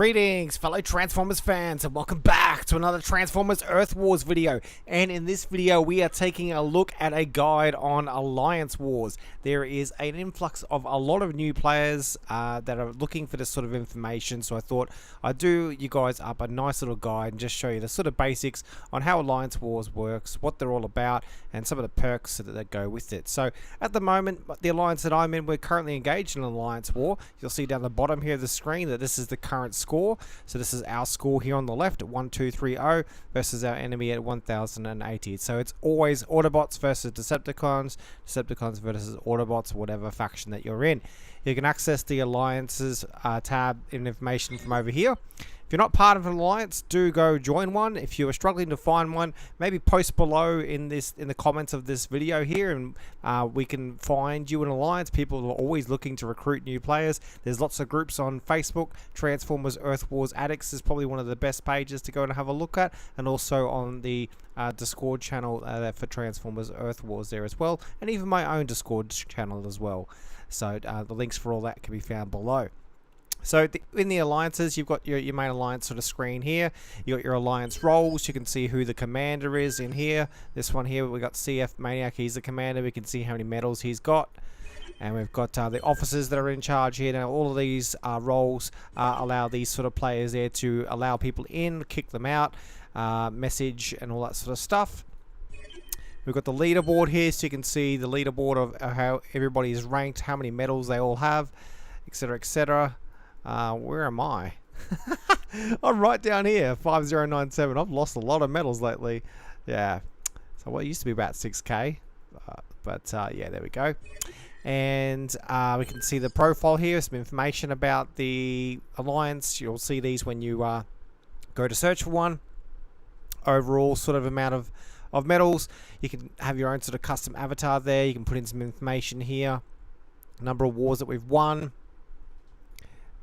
Greetings fellow Transformers fans, and welcome back to another Transformers Earth Wars video. And in this video we are taking a look at a guide on Alliance Wars. There is an influx of a lot of new players that are looking for this sort of information, so I thought I'd do you guys up a nice little guide and just show you the sort of basics on how Alliance Wars works, what they're all about, and some of the perks that go with it. So at the moment, the alliance that I'm in, we're currently engaged in an Alliance War. You'll see down the bottom here of the screen that this is the current score. So this is our score here on the left at 1230 versus our enemy at 1080. So it's always Autobots versus Decepticons, Decepticons versus Autobots, whatever faction that you're in. You can access the Alliances tab in information from over here. If you're not part of an alliance, do go join one. If you are struggling to find one, maybe post below in the comments of this video here, and we can find you an alliance. People are always looking to recruit new players. There's lots of groups on Facebook. Transformers Earth Wars Addicts is probably one of the best pages to go and have a look at, and also on the Discord channel for Transformers Earth Wars there as well, and even my own Discord channel as well. So the links for all that can be found below. So in the alliances, you've got your main alliance sort of screen here. You got your alliance roles. You can see who the commander is in here. This one here, we got CF Maniac. He's the commander. We can see how many medals he's got. And we've got the officers that are in charge here. Now all of these roles allow these sort of players there to allow people in, kick them out, message and all that sort of stuff. We've got the leaderboard here, so you can see the leaderboard of how everybody is ranked, how many medals they all have, etc, etc. Where am I? I'm right down here, 5097. I've lost a lot of medals lately. Yeah. So what used to be about 6k. Yeah, there we go. And we can see the profile here, some information about the alliance. You'll see these when you go to search for one. Overall sort of amount of medals. You can have your own sort of custom avatar there. You can put in some information here. Number of wars that we've won.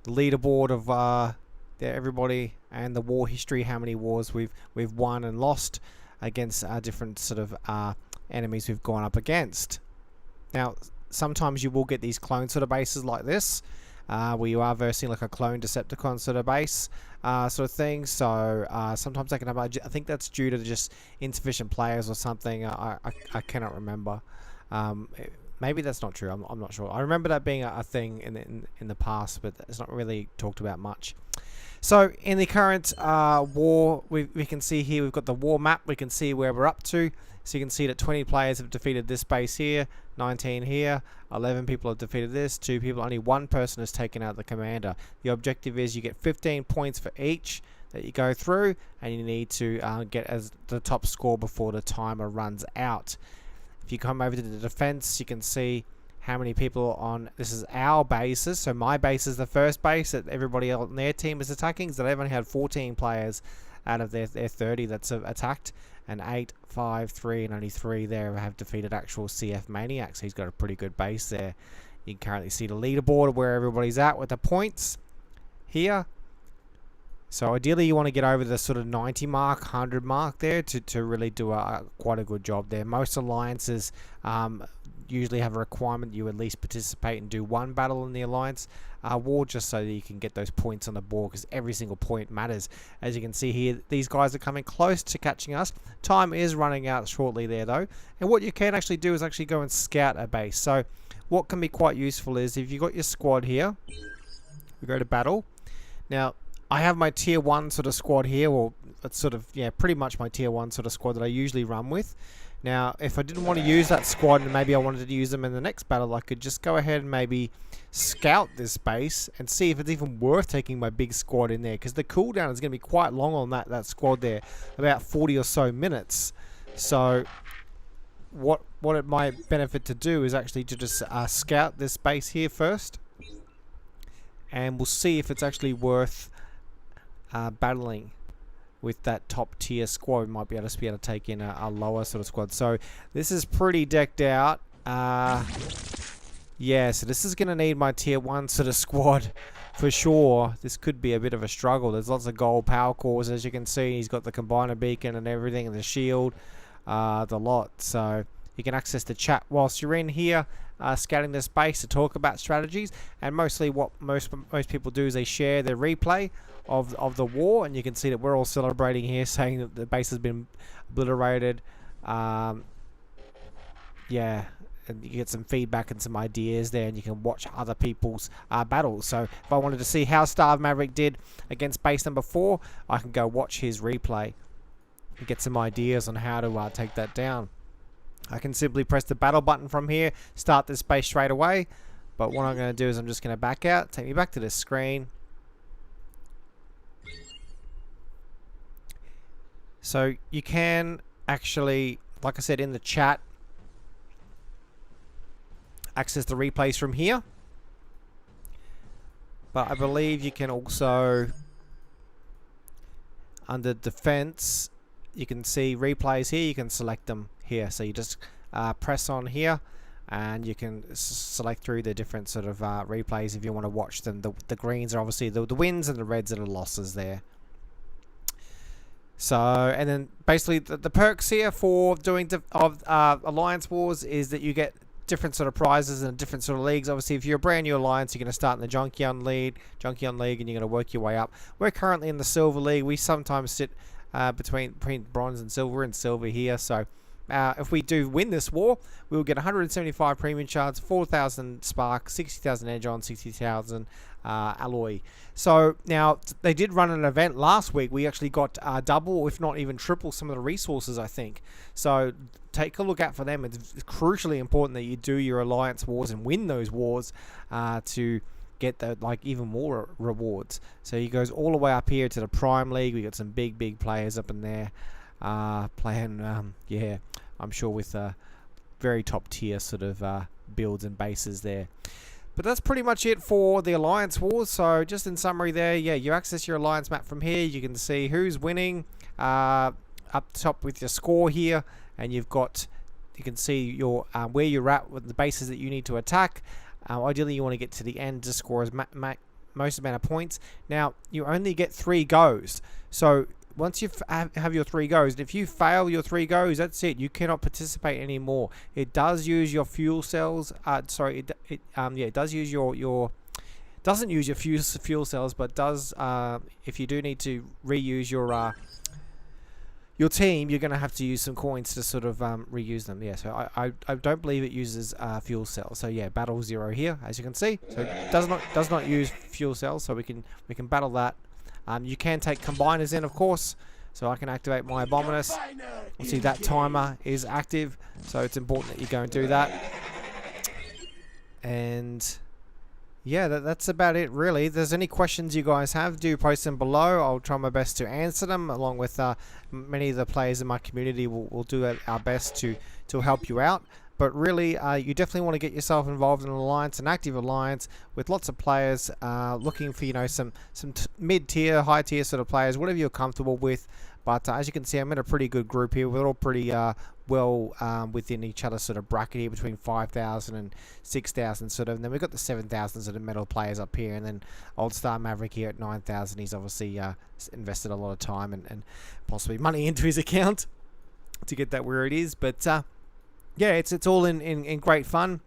The leaderboard of everybody, and the war history, how many wars we've won and lost against different sort of enemies we've gone up against. Now sometimes you will get these clone sort of bases like this, where you are versing like a clone Decepticon sort of base sort of thing. So sometimes I can have, I think that's due to just insufficient players or something. I cannot remember. Maybe that's not true. I'm not sure. I remember that being a thing in the past, but it's not really talked about much. So in the current war, we can see here we've got the war map. We can see where we're up to. So you can see that 20 players have defeated this base here, 19 here, 11 people have defeated this, 2 people, only 1 person has taken out the commander. The objective is you get 15 points for each that you go through, and you need to get as the top score before the timer runs out. If you come over to the defense, you can see how many people on, this is our bases, so my base is the first base that everybody else on their team is attacking, so they've only had 14 players out of their 30 that's attacked, and 8, 5, 3, and only 3 there have defeated actual CF Maniacs. He's got a pretty good base there. You can currently see the leaderboard where everybody's at with the points here. So ideally you want to get over the sort of 90 mark, 100 mark there to really do quite a good job there. Most alliances usually have a requirement you at least participate and do 1 battle in the alliance war, just so that you can get those points on the board, because every single point matters. As you can see here, these guys are coming close to catching us. Time is running out shortly there though, and what you can actually do is actually go and scout a base. So what can be quite useful is if you've got your squad here, we go to battle. Now I have my tier 1 sort of squad here, or it's sort of, yeah, pretty much my tier 1 sort of squad that I usually run with. Now if I didn't want to use that squad and maybe I wanted to use them in the next battle, I could just go ahead and maybe scout this base and see if it's even worth taking my big squad in there, because the cooldown is going to be quite long on that squad there, about 40 or so minutes. So what it might benefit to do is actually to just scout this base here first, and we'll see if it's actually worth battling with that top tier squad. We might be able to take in a lower sort of squad. So this is pretty decked out. Yeah, so this is going to need my tier 1 sort of squad for sure. This could be a bit of a struggle. There's lots of gold power cores, as you can see. He's got the combiner beacon and everything, and the shield, the lot. So You can access the chat whilst you're in here, scouting the space to talk about strategies. And mostly what most people do is they share their replay of the war, and you can see that we're all celebrating here, saying that the base has been obliterated. Yeah, and you get some feedback and some ideas there, and you can watch other people's battles. So if I wanted to see how Starved Maverick did against base number 4, I can go watch his replay and get some ideas on how to take that down. I can simply press the battle button from here, start this base straight away. But what I'm going to do is I'm just going to back out, take me back to this screen. So you can actually, like I said in the chat, access the replays from here. But I believe you can also, under defense, you can see replays here. You can select them here. So you just press on here, and you can select through the different sort of replays if you want to watch them. The greens are obviously the wins, and the reds are the losses there. So, and then basically the perks here for doing Alliance Wars is that you get different sort of prizes and different sort of leagues. Obviously, if you're a brand new alliance, you're going to start in the Junkion League, and you're going to work your way up. We're currently in the Silver League. We sometimes sit between bronze and silver here. So if we do win this war, we will get 175 premium shards, 4,000 spark, 60,000 edge on, 60,000 alloy. So now they did run an event last week. We actually got double, if not even triple, some of the resources, I think. So take a look out for them. It's crucially important that you do your alliance wars and win those wars to get the even more rewards. So he goes all the way up here to the Prime League. We got some big players up in there playing. Yeah, I'm sure with very top tier sort of builds and bases there. But that's pretty much it for the Alliance Wars. So just in summary there, yeah, you access your Alliance map from here. You can see who's winning up top with your score here, and you can see your where you're at with the bases that you need to attack. Ideally, you want to get to the end to score as most amount of points. Now, you only get 3 goes. So once you have your 3 goes, and if you fail your 3 goes, that's it. You cannot participate anymore. It does use your fuel cells. Sorry, it does use your doesn't use your fuel cells, but does if you do need to reuse your team, you're going to have to use some coins to sort of reuse them. Yeah, so I don't believe it uses fuel cells. So yeah, battle 0 here, as you can see. So it does not use fuel cells. So we can battle that. You can take combiners in, of course. So I can activate my Abominus. We'll see that timer is active. So it's important that you go and do that. And yeah, that's about it, really. If there's any questions you guys have, do post them below. I'll try my best to answer them, along with many of the players in my community. We'll do our best to help you out. But really, you definitely want to get yourself involved in an alliance, an active alliance with lots of players, looking for some mid-tier, high-tier sort of players, whatever you're comfortable with. But as you can see, I'm in a pretty good group here. We're all pretty well within each other's sort of bracket here, between 5,000 and 6,000 sort of. And then we've got the 7,000 sort of metal players up here, and then Old Star Maverick here at 9,000. He's obviously invested a lot of time and possibly money into his account to get that where it is. But yeah, it's all in great fun.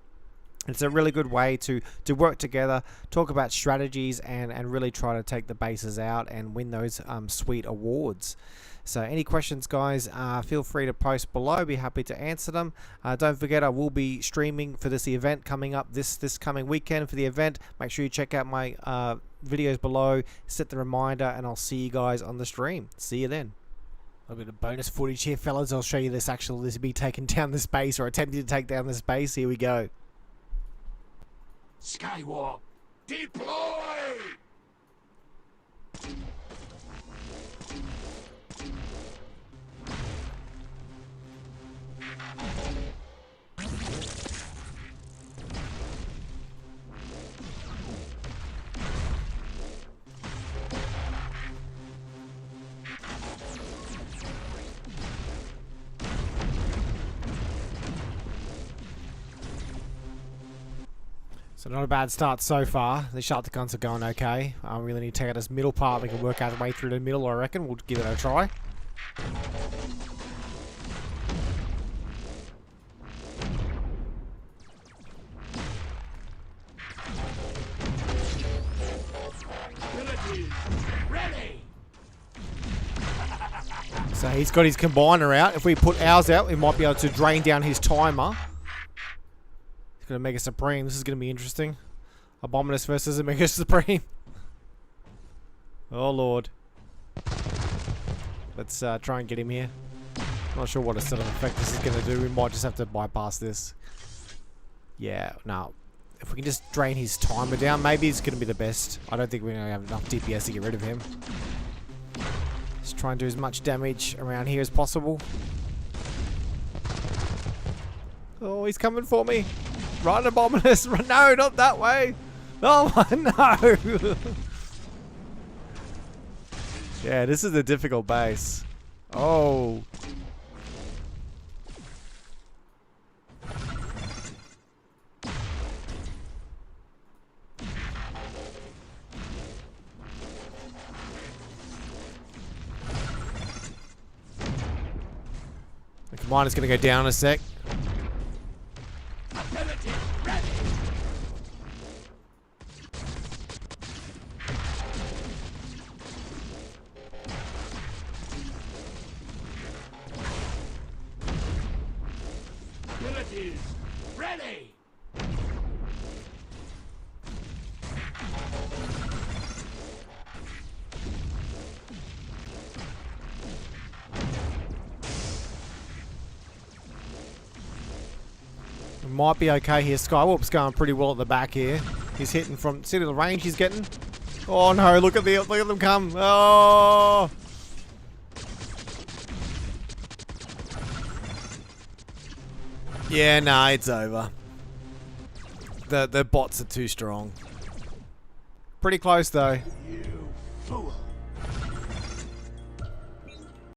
It's a really good way to work together, talk about strategies, and really try to take the bases out and win those sweet awards. So any questions, guys, feel free to post below. Be happy to answer them. Don't forget, I will be streaming for this event coming up this coming weekend for the event. Make sure you check out my videos below, set the reminder, and I'll see you guys on the stream. See you then. A bit of bonus footage here, fellas. I'll show you this me taking down this base, or attempting to take down this base. Here we go. Skywarp, deploy! So not a bad start so far. The shotguns are going okay. I really need to take out this middle part. We can work our way through the middle, I reckon. We'll give it a try. So he's got his combiner out. If we put ours out, we might be able to drain down his timer. He's going to Mega Supreme. This is going to be interesting. Abominus versus a Mega Supreme. Oh, Lord. Let's try and get him here. Not sure what a sort of effect this is going to do. We might just have to bypass this. Yeah, no. If we can just drain his timer down, maybe it's going to be the best. I don't think we're going to have enough DPS to get rid of him. Just try and do as much damage around here as possible. Oh, he's coming for me. Run, Abominus. Run. No, not that way. Oh, no. Yeah, this is a difficult base. Oh. The commander's gonna go down in a sec. Ability ready. Abilities ready. We might be okay here. Skywarp's going pretty well at the back here. He's hitting from... See the range he's getting? Oh no, look at them come. Oh! Yeah, nah, it's over. The bots are too strong. Pretty close though.